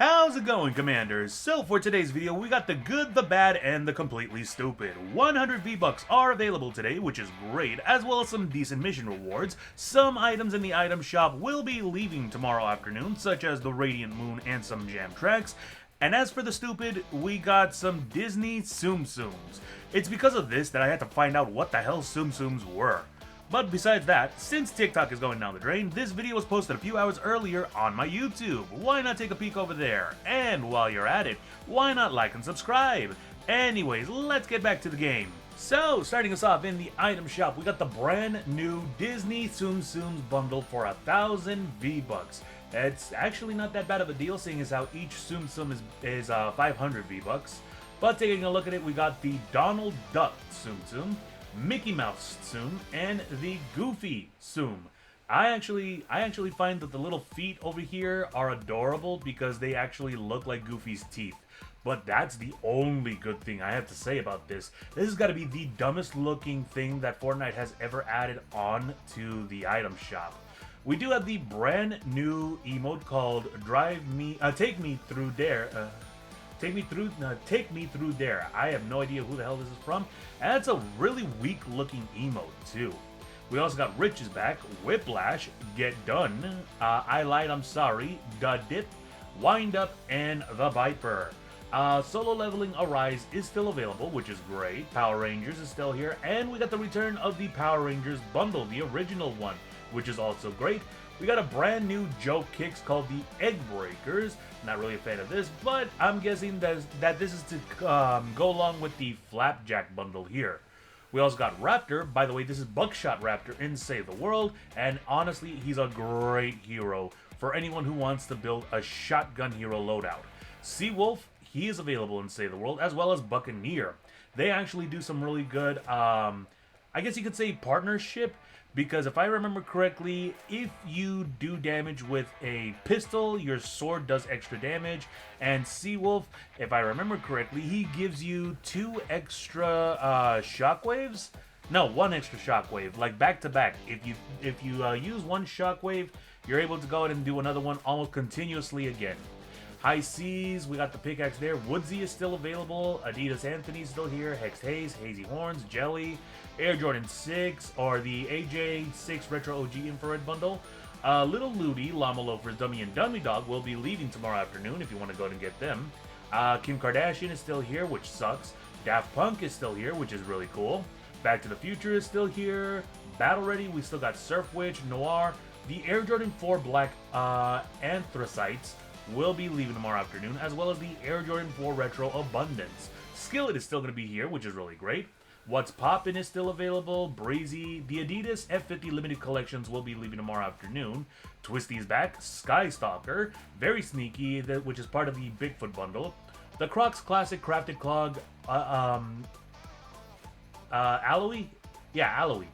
How's it going, Commanders? So for today's video, we got the good, the bad, and the completely stupid. 100 V-Bucks are available today, which is great, as well as some decent mission rewards. Some items in the item shop will be leaving tomorrow afternoon, such as the Radiant Moon and some jam tracks. And as for the stupid, we got some Disney Tsum Tsums. It's because of this that I had to find out what the hell Tsum Tsums were. But besides that, since TikTok is going down the drain, this video was posted a few hours earlier on my YouTube. Why not take a peek over there? And while you're at it, why not like and subscribe? Anyways, let's get back to the game. So, starting us off in the item shop, we got the brand new Disney Tsum Tsums bundle for 1,000 V-Bucks. It's actually not that bad of a deal, seeing as how each Tsum Tsum is 500 V-Bucks. But taking a look at it, we got the Donald Duck Tsum Tsum, Mickey Mouse Tsum, and the Goofy Tsum. I actually find that the little feet over here are adorable because they actually look like Goofy's teeth. But that's the only good thing I have to say about this. This has got to be the dumbest looking thing that Fortnite has ever added on to the item shop. We do have the brand new emote called Take Me Through There. Take me through there. I have no idea who the hell this is from. And it's a really weak looking emote too. We also got Rich is back, Whiplash, Get Done, I Lied, I'm Sorry, Da Dip, Wind Up, and The Viper. Solo leveling Arise is still available, which is great. Power Rangers is still here, and we got the return of the Power Rangers bundle, the original one, which is also great. We got a brand new joke kicks called the Egg Breakers. Not really a fan of this, but I'm guessing that this is to go along with the Flapjack bundle here. We also got Raptor. By the way, this is Buckshot Raptor in Save the World, and honestly, he's a great hero for anyone who wants to build a shotgun hero loadout. Seawolf, he is available in Save the World, as well as Buccaneer. They actually do some really good, I guess you could say partnership, because if I remember correctly, if you do damage with a pistol, your sword does extra damage. And Seawolf, if I remember correctly, he gives you 2 extra shockwaves. No, 1 extra shockwave, like back to back. If you use 1 shockwave, you're able to go ahead and do another one almost continuously again. High Seas, we got the pickaxe there. Woodsy is still available. Adidas Anthony's still here. Hex Haze, Hazy Horns, Jelly, Air Jordan 6, or the AJ6 Retro OG Infrared Bundle. Little Ludi, Llama Loafers, Dummy, and Dummy Dog will be leaving tomorrow afternoon if you want to go ahead and get them. Kim Kardashian is still here, which sucks. Daft Punk is still here, which is really cool. Back to the Future is still here. Battle Ready, we still got Surf Witch, Noir. The Air Jordan 4 Black Anthracites will be leaving tomorrow afternoon, as well as the Air Jordan 4 Retro Abundance. Skillet is still going to be here, which is really great. What's Poppin' is still available. Breezy. The Adidas F50 Limited Collections will be leaving tomorrow afternoon. Twisty's back. Skystalker. Very Sneaky, which is part of the Bigfoot bundle. The Crocs Classic Crafted Clog. Alloy? Yeah, Alloy.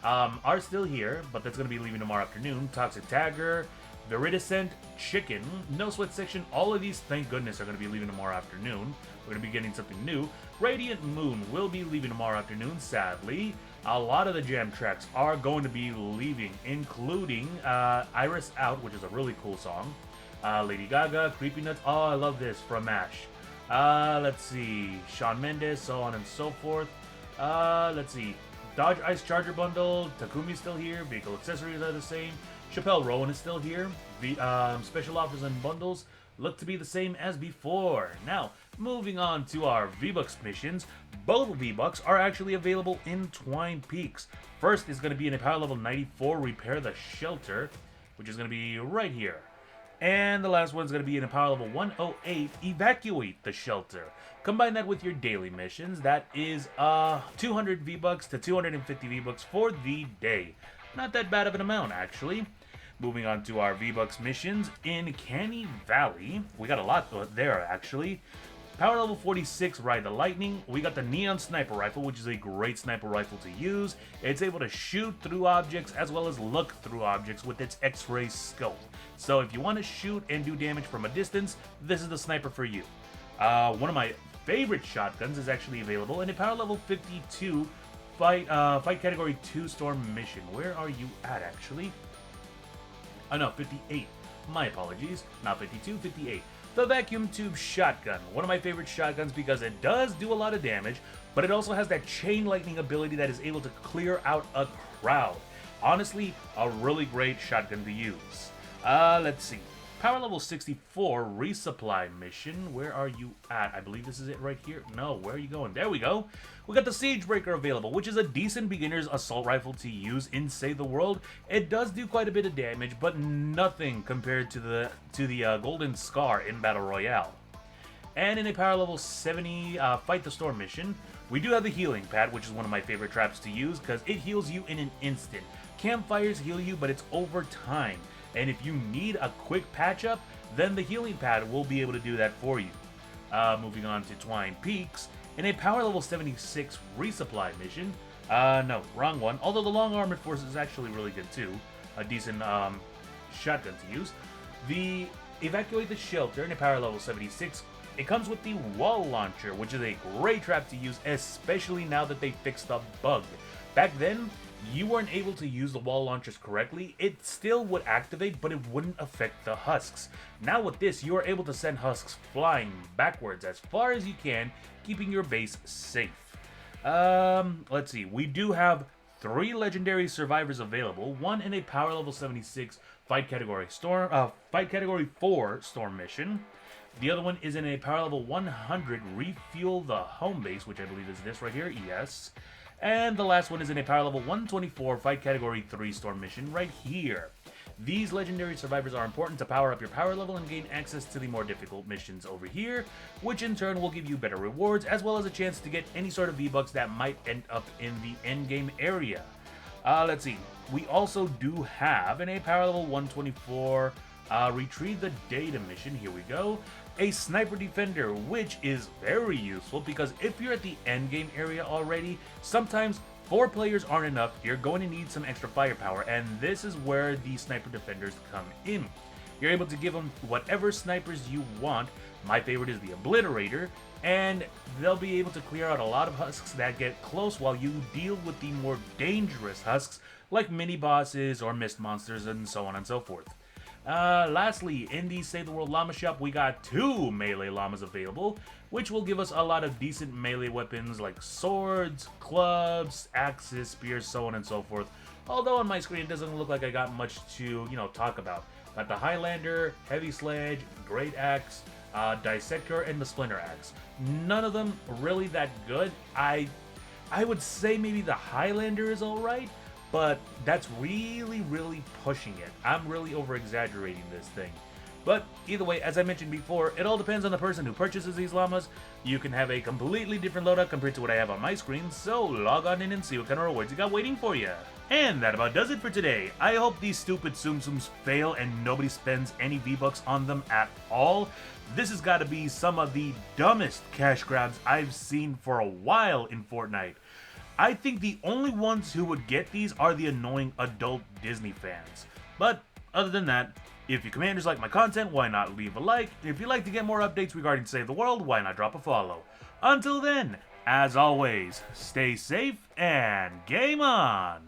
Are still here, but that's going to be leaving tomorrow afternoon. Toxic Tagger. Viridescent, Chicken, No Sweat Section, all of these, thank goodness, are going to be leaving tomorrow afternoon. We're going to be getting something new. Radiant Moon will be leaving tomorrow afternoon, sadly. A lot of the jam tracks are going to be leaving, including Iris Out, which is a really cool song. Lady Gaga, Creepy Nuts, oh, I love this, from MASH. Let's see, Shawn Mendes, so on and so forth. Let's see, Dodge Ice Charger Bundle, Takumi's still here, vehicle accessories are the same. Chappelle Rowan is still here. The special offers and bundles look to be the same as before. Now, moving on to our V-Bucks missions. Both V-Bucks are actually available in Twine Peaks. First is going to be in a power level 94, Repair the Shelter, which is going to be right here. And the last one is going to be in a power level 108, Evacuate the Shelter. Combine that with your daily missions. That is 200 V-Bucks to 250 V-Bucks for the day. Not that bad of an amount, actually. Moving on to our V-Bucks missions in Canny Valley. We got a lot there, actually. Power level 46, Ride the Lightning. We got the Neon Sniper Rifle, which is a great sniper rifle to use. It's able to shoot through objects as well as look through objects with its X-ray scope. So if you want to shoot and do damage from a distance, this is the sniper for you. One of my favorite shotguns is actually available in a power level 52 fight category 2 storm mission. Where are you at, actually? Oh no, 58. My apologies. Not 52, 58. The vacuum tube shotgun, one of my favorite shotguns because it does do a lot of damage, but it also has that chain lightning ability that is able to clear out a crowd. Honestly, a really great shotgun to use. Let's see. Power level 64 resupply mission. Where are you at? I believe this is it right here. No, where are you going? There we go. We got the Siegebreaker available, which is a decent beginner's assault rifle to use in Save the World. It does do quite a bit of damage, but nothing compared to the Golden Scar in Battle Royale. And in a power level 70 Fight the Storm mission, we do have the healing pad, which is one of my favorite traps to use because it heals you in an instant. Campfires heal you, but it's over time. And if you need a quick patch up, then the healing pad will be able to do that for you. Moving on to Twine Peaks, in a power level 76 resupply mission, no, wrong one, although the long armored force is actually really good too, a decent shotgun to use. The Evacuate the Shelter in a power level 76, it comes with the wall launcher, which is a great trap to use, especially now that they fixed the bug. Back then, you weren't able to use the wall launchers correctly. It still would activate, but it wouldn't affect the husks. Now with this, you are able to send husks flying backwards as far as you can, keeping your base safe. Let's see. We do have 3 legendary survivors available. One in a power level 76 fight category 4 storm mission. The other one is in a power level 100 refuel the home base, which I believe is this right here. Yes. And the last one is in a power level 124 fight category 3 storm mission right here. These legendary survivors are important to power up your power level and gain access to the more difficult missions over here, which in turn will give you better rewards as well as a chance to get any sort of V-Bucks that might end up in the endgame area. Let's see. We also do have in a power level 124 retrieve the data mission. Here we go. A sniper defender, which is very useful because if you're at the endgame area already, sometimes 4 players aren't enough. You're going to need some extra firepower, and this is where the sniper defenders come in. You're able to give them whatever snipers you want. My favorite is the Obliterator, and they'll be able to clear out a lot of husks that get close while you deal with the more dangerous husks like mini bosses or mist monsters and so on and so forth. Lastly, in the Save the World Llama shop, we got 2 melee llamas available, which will give us a lot of decent melee weapons like swords, clubs, axes, spears, so on and so forth. Although on my screen it doesn't look like I got much to, talk about. Got the Highlander, Heavy Sledge, Great Axe, Dissector, and the Splinter Axe. None of them really that good. I would say maybe the Highlander is alright, but that's really pushing it. I'm really over-exaggerating this thing. But either way, as I mentioned before, it all depends on the person who purchases these llamas. You can have a completely different loadout compared to what I have on my screen, so log on in and see what kind of rewards you got waiting for you. And that about does it for today. I hope these stupid Tsum Tsums fail and nobody spends any V-Bucks on them at all. This has got to be some of the dumbest cash grabs I've seen for a while in Fortnite. I think the only ones who would get these are the annoying adult Disney fans. But other than that, if you commanders like my content, why not leave a like? If you'd like to get more updates regarding Save the World, why not drop a follow? Until then, as always, stay safe and game on!